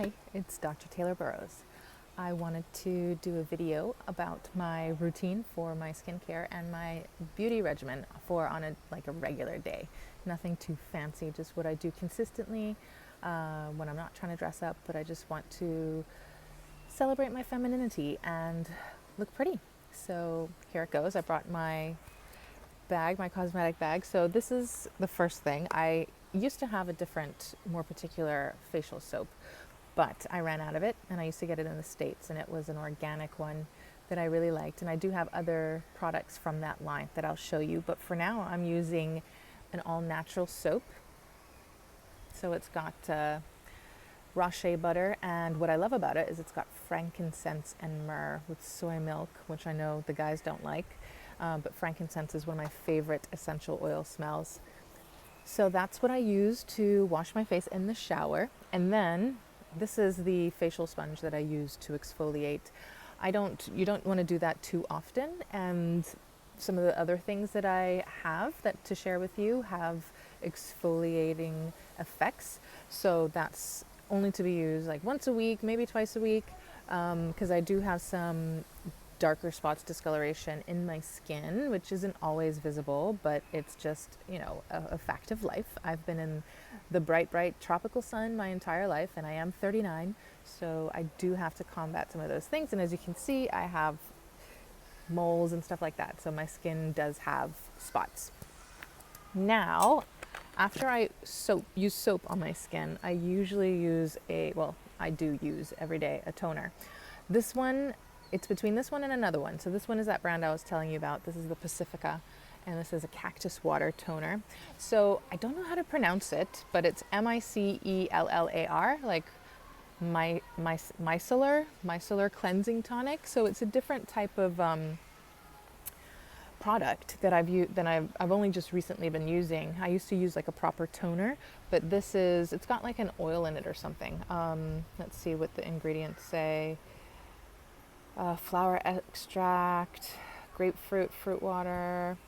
Hi, it's Dr. Taylor Burrows. I wanted to do a video about my routine for my skincare and my beauty regimen for on a regular day. Nothing too fancy, just what I do consistently when I'm not trying to dress up, but I just want to celebrate my femininity and look pretty. So here it goes. I brought my bag, my cosmetic bag. So this is the first thing. I used to have a different, more particular facial soap, but I ran out of it, and I used to get it in the States, and it was an organic one that I really liked. And I do have other products from that line that I'll show you, but for now I'm using an all-natural soap. So it's got raw shea butter, and what I love about it is it's got frankincense and myrrh with soy milk, which I know the guys don't like, but frankincense is one of my favorite essential oil smells. So that's what I use to wash my face in the shower. And then this is the facial sponge that I use to exfoliate. You don't want to do that too often. And some of the other things that I have that to share with you have exfoliating effects. So that's only to be used like once a week, maybe twice a week, because I do have some darker spots, discoloration in my skin, which isn't always visible, but it's just, a fact of life. I've been in the bright, bright tropical sun my entire life, and I am 39, so I do have to combat some of those things. And as you can see, I have moles and stuff like that, so my skin does have spots. Now, after I use soap on my skin, I usually use I do use every day a toner. This one, it's between this one and another one. So this one is that brand I was telling you about. This is the Pacifica, and this is a cactus water toner. So I don't know how to pronounce it, but it's Micellar, like micellar cleansing tonic. So it's a different type of product that I've only just recently been using. I used to use like a proper toner, but it's got like an oil in it or something. Let's see what the ingredients say. Flower extract, grapefruit, fruit water.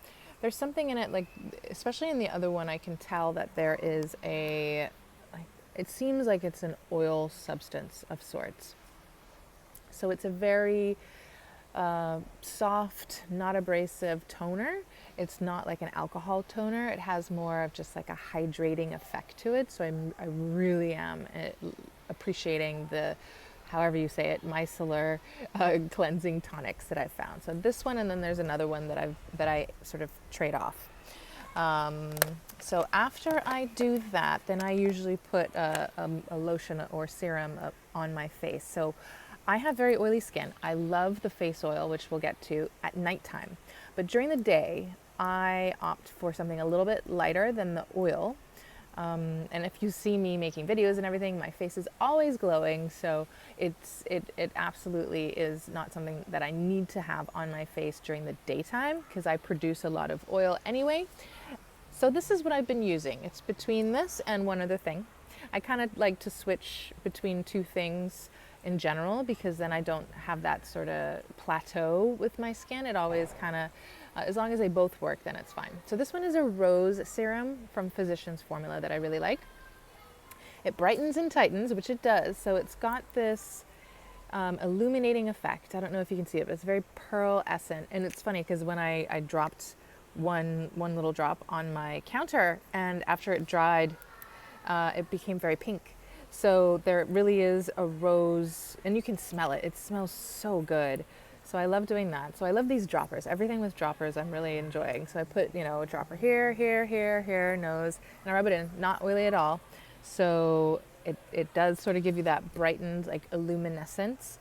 There's something in it, like especially in the other one, I can tell that there is it seems like it's an oil substance of sorts. So it's a very soft, not abrasive toner. It's not like an alcohol toner. It has more of just like a hydrating effect to it. So I really am appreciating the, however you say it, micellar cleansing tonics that I've found. So this one, and then there's another one that I sort of trade off. So after I do that, then I usually put a lotion or serum on my face. So I have very oily skin. I love the face oil, which we'll get to at nighttime. But during the day, I opt for something a little bit lighter than the oil. And if you see me making videos and everything, my face is always glowing. So it absolutely is not something that I need to have on my face during the daytime, because I produce a lot of oil anyway. So this is what I've been using. It's between this and one other thing. I kind of like to switch between two things in general, because then I don't have that sort of plateau with my skin. It always kind of, as long as they both work, then it's fine. So this one is a rose serum from Physicians Formula that I really like. It brightens and tightens, which it does. So it's got this illuminating effect. I don't know if you can see it, but it's very pearlescent. And it's funny because when I dropped one little drop on my counter, and after it dried, it became very pink. So there really is a rose, and you can smell it. It smells so good. So I love doing that. So I love these droppers. Everything with droppers I'm really enjoying. So I put, a dropper here, nose, and I rub it in. Not oily at all. So it does sort of give you that brightened, like luminescence.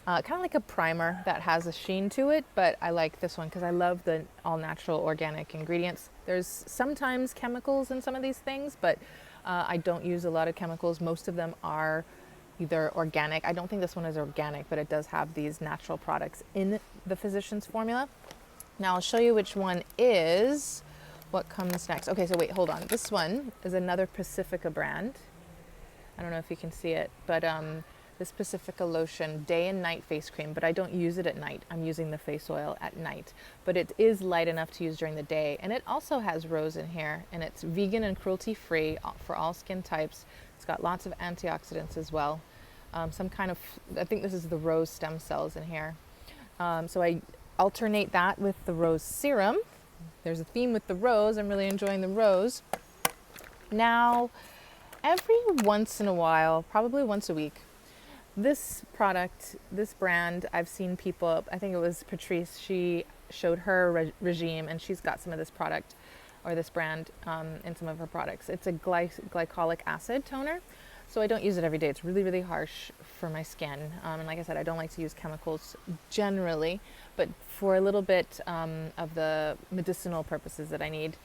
Kind of like a primer that has a sheen to it, but I like this one because I love the all natural organic ingredients. There's sometimes chemicals in some of these things, but I don't use a lot of chemicals. Most of them are either organic. I don't think this one is organic, but it does have these natural products in the Physicians Formula. Now I'll show you which one is what comes next. Okay, so wait, hold on. This one is another Pacifica brand. I don't know if you can see it, but this Pacifica lotion day and night face cream, but I don't use it at night. I'm using the face oil at night, but it is light enough to use during the day. And it also has rose in here, and it's vegan and cruelty free for all skin types. It's got lots of antioxidants as well. Some kind of, I think this is the rose stem cells in here. So I alternate that with the rose serum. There's a theme with the rose. I'm really enjoying the rose. Now, every once in a while, probably once a week, this product, this brand, I've seen people, I think it was Patrice, she showed her regime, and she's got some of this product or this brand in some of her products. It's a glycolic acid toner. So I don't use it every day. It's really, really harsh for my skin. And like I said, I don't like to use chemicals generally, but for a little bit of the medicinal purposes that I need,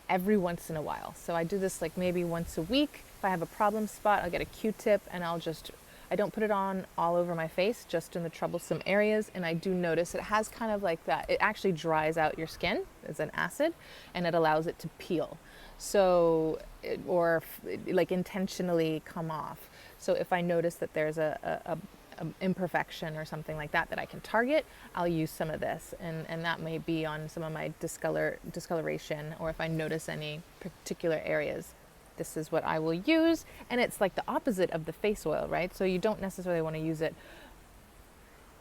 every once in a while. So I do this like maybe once a week. If I have a problem spot, I'll get a Q-tip and I don't put it on all over my face, just in the troublesome areas. And I do notice it has kind of like that. It actually dries out your skin as an acid, and it allows it to peel. So, or like intentionally come off. So if I notice that there's a imperfection or something like that I can target, I'll use some of this, and that may be on some of my discoloration, or if I notice any particular areas. This is what I will use, and it's like the opposite of the face oil, right? So you don't necessarily want to use it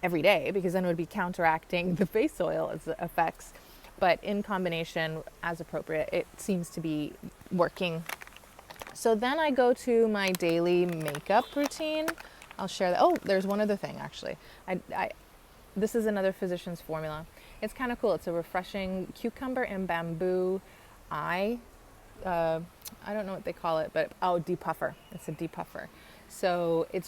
every day, because then it would be counteracting the face oil's effects. But in combination, as appropriate, it seems to be working. So then I go to my daily makeup routine. I'll share that. Oh, there's one other thing actually. This is another Physicians Formula. It's kind of cool. It's a refreshing cucumber and bamboo eye. I don't know what they call it, but depuffer. It's a depuffer. So it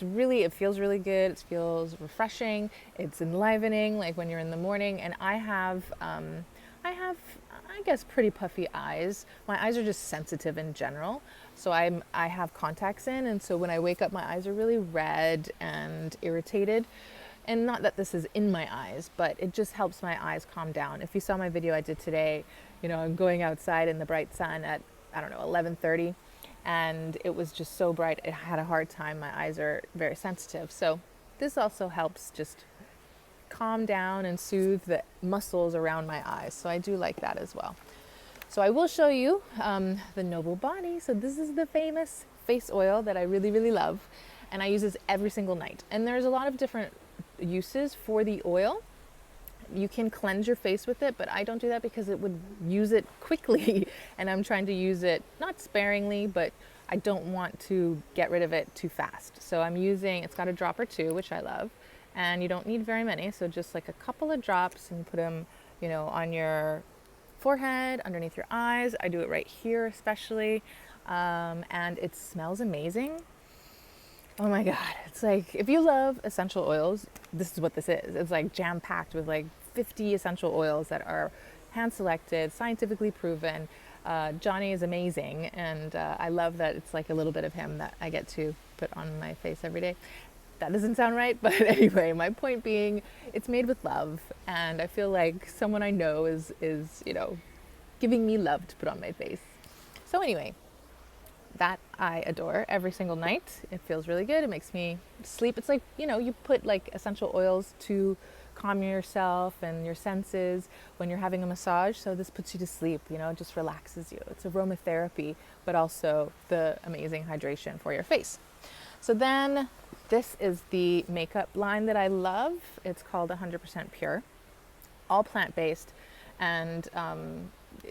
feels really good. It feels refreshing. It's enlivening, like when you're in the morning. And I have, I guess, pretty puffy eyes. My eyes are just sensitive in general. So I have contacts in, and so when I wake up, my eyes are really red and irritated. And not that this is in my eyes, but it just helps my eyes calm down. If you saw my video I did today, I'm going outside in the bright sun at, 11:30, and it was just so bright. It had a hard time. My eyes are very sensitive. So this also helps just calm down and soothe the muscles around my eyes. So I do like that as well. So I will show you the Noble Body. So this is the famous face oil that I really, really love. And I use this every single night. And there's a lot of different uses for the oil. You can cleanse your face with it, but I don't do that because it would use it quickly. And I'm trying to use it not sparingly, but I don't want to get rid of it too fast. So it's got a drop or two, which I love. And you don't need very many, so just like a couple of drops, and put them, on your forehead, underneath your eyes. I do it right here especially, and it smells amazing. Oh my God, it's like, if you love essential oils, this is what this is. It's like jam-packed with like 50 essential oils that are hand-selected, scientifically proven. Johnny is amazing, and I love that it's like a little bit of him that I get to put on my face every day. That doesn't sound right, but anyway, my point being, it's made with love, and I feel like someone I know is giving me love to put on my face. So anyway, that I adore every single night. It feels really good. It makes me sleep. It's like, you put like essential oils to calm yourself and your senses when you're having a massage. So this puts you to sleep, it just relaxes you. It's aromatherapy, but also the amazing hydration for your face. So then this is the makeup line that I love. It's called 100% Pure, all plant-based, and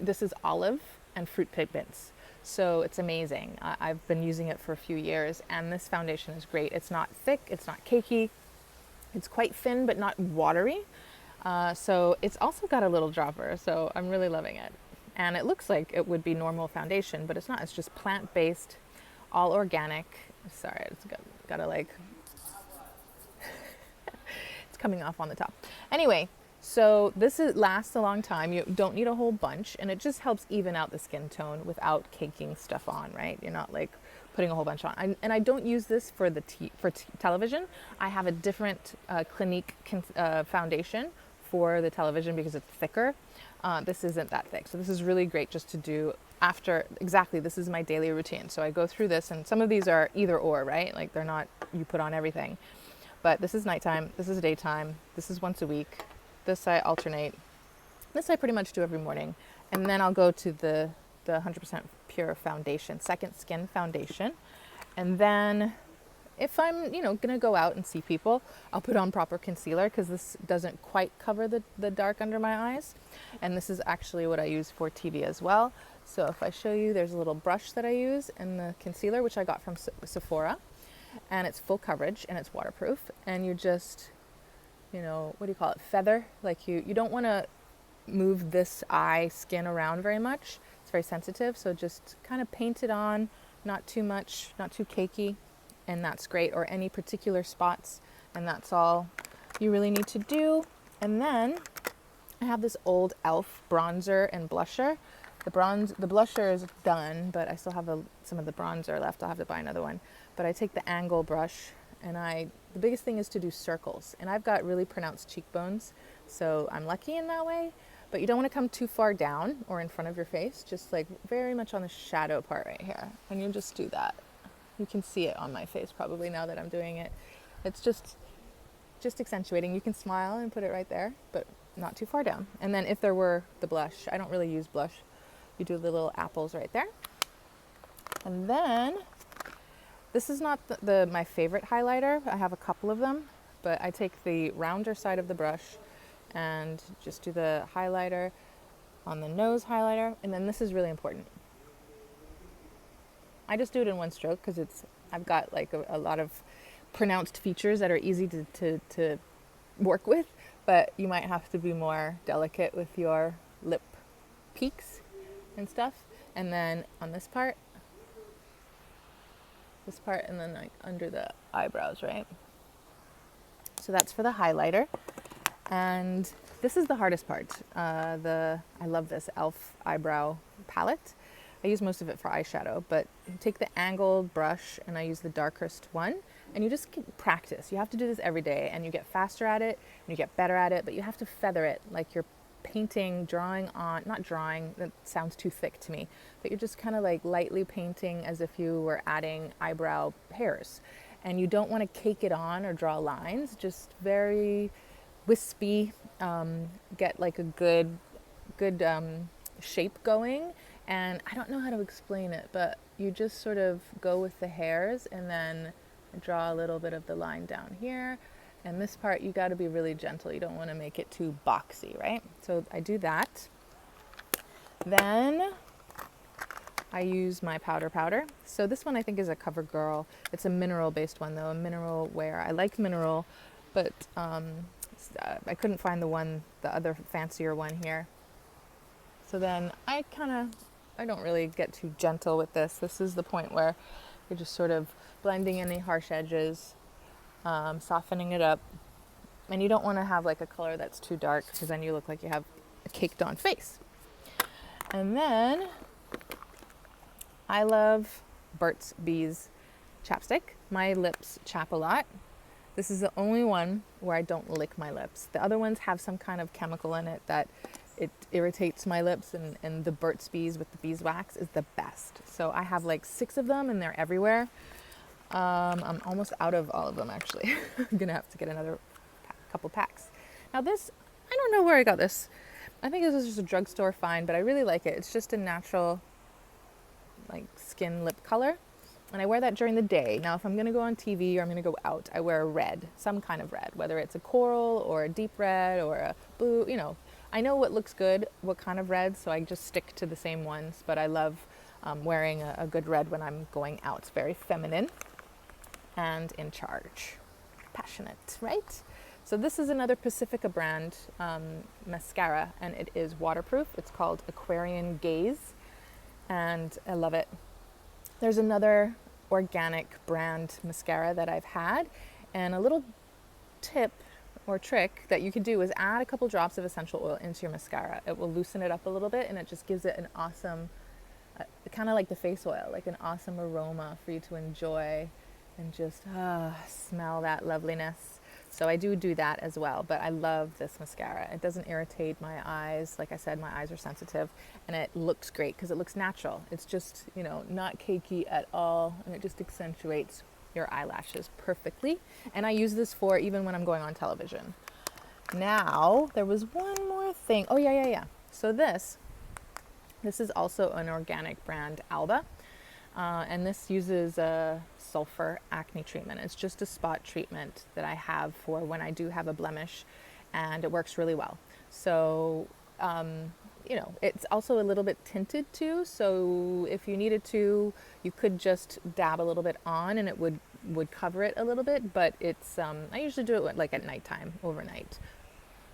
this is olive and fruit pigments. So it's amazing. I've been using it for a few years, and this foundation is great. It's not thick, it's not cakey, it's quite thin but not watery. So it's also got a little dropper, so I'm really loving it. And it looks like it would be normal foundation, but it's not. It's just plant-based, all organic. Sorry, it's gotta like, it's coming off on the top. Anyway, so this lasts a long time. You don't need a whole bunch, and it just helps even out the skin tone without caking stuff on, right? You're not like putting a whole bunch on. And I don't use this for television. I have a different Clinique foundation for the television because it's thicker. This isn't that thick. So this is really great just to do after, this is my daily routine. So I go through this, and some of these are either or, right? Like they're not, you put on everything. But this is nighttime, this is daytime, this is once a week. This I alternate. This I pretty much do every morning. And then I'll go to the 100% Pure foundation, Second Skin foundation. And then if I'm, gonna go out and see people, I'll put on proper concealer because this doesn't quite cover the dark under my eyes. And this is actually what I use for TV as well. So if I show you, there's a little brush that I use and the concealer, which I got from Sephora. And it's full coverage and it's waterproof. And you just, what do you call it? Feather. Like you don't want to move this eye skin around very much. It's very sensitive. So just kind of paint it on, not too much, not too cakey. And that's great, or any particular spots, and that's all you really need to do. And then I have this old e.l.f. bronzer and blusher. The blusher is done, but I still have some of the bronzer left. I'll have to buy another one. But I take the angle brush, and the biggest thing is to do circles. And I've got really pronounced cheekbones, so I'm lucky in that way. But you don't want to come too far down or in front of your face, just like very much on the shadow part right here. And you just do that. You can see it on my face probably now that I'm doing it. It's just accentuating. You can smile and put it right there, but not too far down. And then if there were the blush, I don't really use blush. You do the little apples right there. And then this is not my favorite highlighter. I have a couple of them, but I take the rounder side of the brush and just do the highlighter on the nose highlighter. And then this is really important. I just do it in one stroke because I've got like a lot of pronounced features that are easy to work with, but you might have to be more delicate with your lip peaks and stuff. And then on this part, and then like under the eyebrows, right? So that's for the highlighter. And this is the hardest part. I love this e.l.f. eyebrow palette. I use most of it for eyeshadow, but you take the angled brush and I use the darkest one, and you just practice. You have to do this every day, and you get faster at it and you get better at it, but you have to feather it like you're painting, not drawing, that sounds too thick to me, but you're just kind of like lightly painting as if you were adding eyebrow hairs. And you don't want to cake it on or draw lines, just very wispy, get like a good shape going. And I don't know how to explain it, but you just sort of go with the hairs and then draw a little bit of the line down here. And this part, you got to be really gentle. You don't want to make it too boxy, right? So I do that. Then I use my powder. So this one I think is a CoverGirl. It's a mineral-based one, though, a mineral wear. I like mineral, but I couldn't find the other fancier one here. So then I don't really get too gentle with this. This is the point where you're just sort of blending any harsh edges, softening it up. And you don't want to have like a color that's too dark because then you look like you have a caked on face. And then I love Burt's Bees chapstick. My lips chap a lot. This is the only one where I don't lick my lips. The other ones have some kind of chemical in it that it irritates my lips, and the Burt's Bees with the beeswax is the best. So I have like 6 of them and they're everywhere. I'm almost out of all of them actually. I'm gonna have to get another couple packs. Now this, I don't know where I got this. I think this is just a drugstore find, but I really like it. It's just a natural like skin lip color. And I wear that during the day. Now, if I'm going to go on TV or I'm going to go out, I wear a red, some kind of red, whether it's a coral or a deep red or a blue, I know what looks good, what kind of red, so I just stick to the same ones. But I love wearing a good red when I'm going out. It's very feminine and in charge. Passionate, right? So this is another Pacifica brand mascara, and it is waterproof. It's called Aquarian Gaze, and I love it. There's another organic brand mascara that I've had, and a little tip or trick that you could do is add a couple drops of essential oil into your mascara. It will loosen it up a little bit, and it just gives it an awesome, kind of like the face oil, like an awesome aroma for you to enjoy and just smell that loveliness. So I do that as well, but I love this mascara. It doesn't irritate my eyes. Like I said, my eyes are sensitive, and it looks great because it looks natural. It's just, not cakey at all, and it just accentuates your eyelashes perfectly. And I use this for even when I'm going on television. Now, there was one more thing. Oh, yeah. So this is also an organic brand, Alba. and this uses a sulfur acne treatment. It's just a spot treatment that I have for when I do have a blemish, and it works really well. So, it's also a little bit tinted too. So if you needed to, you could just dab a little bit on, and it would cover it a little bit. But it's I usually do it like at nighttime, overnight,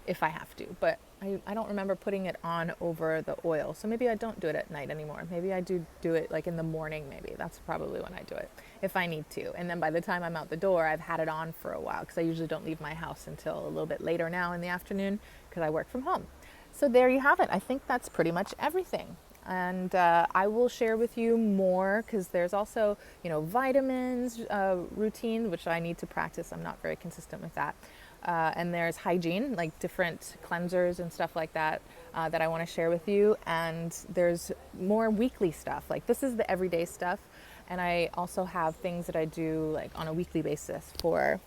if I have to. But I don't remember putting it on over the oil. So maybe I don't do it at night anymore. Maybe I do it like in the morning, maybe. That's probably when I do it, if I need to. And then by the time I'm out the door, I've had it on for a while, because I usually don't leave my house until a little bit later now in the afternoon, because I work from home. So there you have it. I think that's pretty much everything. And I will share with you more, because there's also, vitamins routine, which I need to practice. I'm not very consistent with that. And there's hygiene, like different cleansers and stuff like that, that I want to share with you. And there's more weekly stuff. Like this is the everyday stuff. And I also have things that I do like on a weekly basis for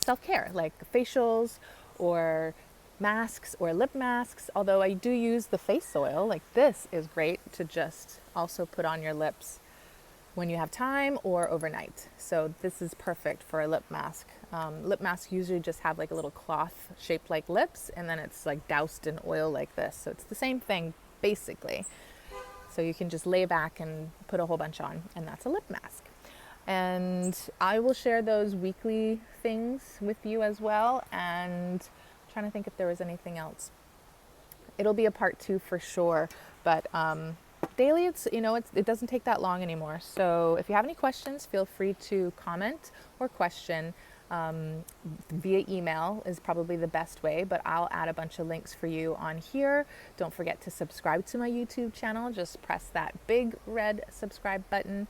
self-care, like facials or masks or lip masks. Although I do use the face oil, like this is great to just also put on your lips when you have time or overnight. So this is perfect for a lip mask. Lip masks usually just have like a little cloth shaped like lips, and then it's like doused in oil like this. So it's the same thing basically. So you can just lay back and put a whole bunch on, and that's a lip mask. And I will share those weekly things with you as well. And I'm trying to think if there was anything else. It'll be a part 2 for sure, but daily, it doesn't take that long anymore. So if you have any questions, feel free to comment or question. Via email is probably the best way, but I'll add a bunch of links for you on here. Don't forget to subscribe to my YouTube channel. Just press that big red subscribe button.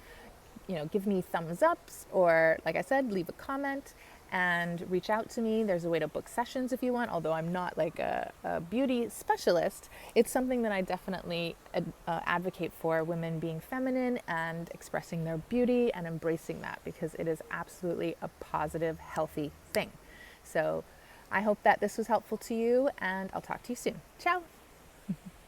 Give me thumbs ups, or like I said, leave a comment and reach out to me. There's a way to book sessions if you want, although I'm not like a beauty specialist. It's something that I definitely advocate for, women being feminine and expressing their beauty and embracing that, because it is absolutely a positive, healthy thing. So I hope that this was helpful to you, and I'll talk to you soon. Ciao.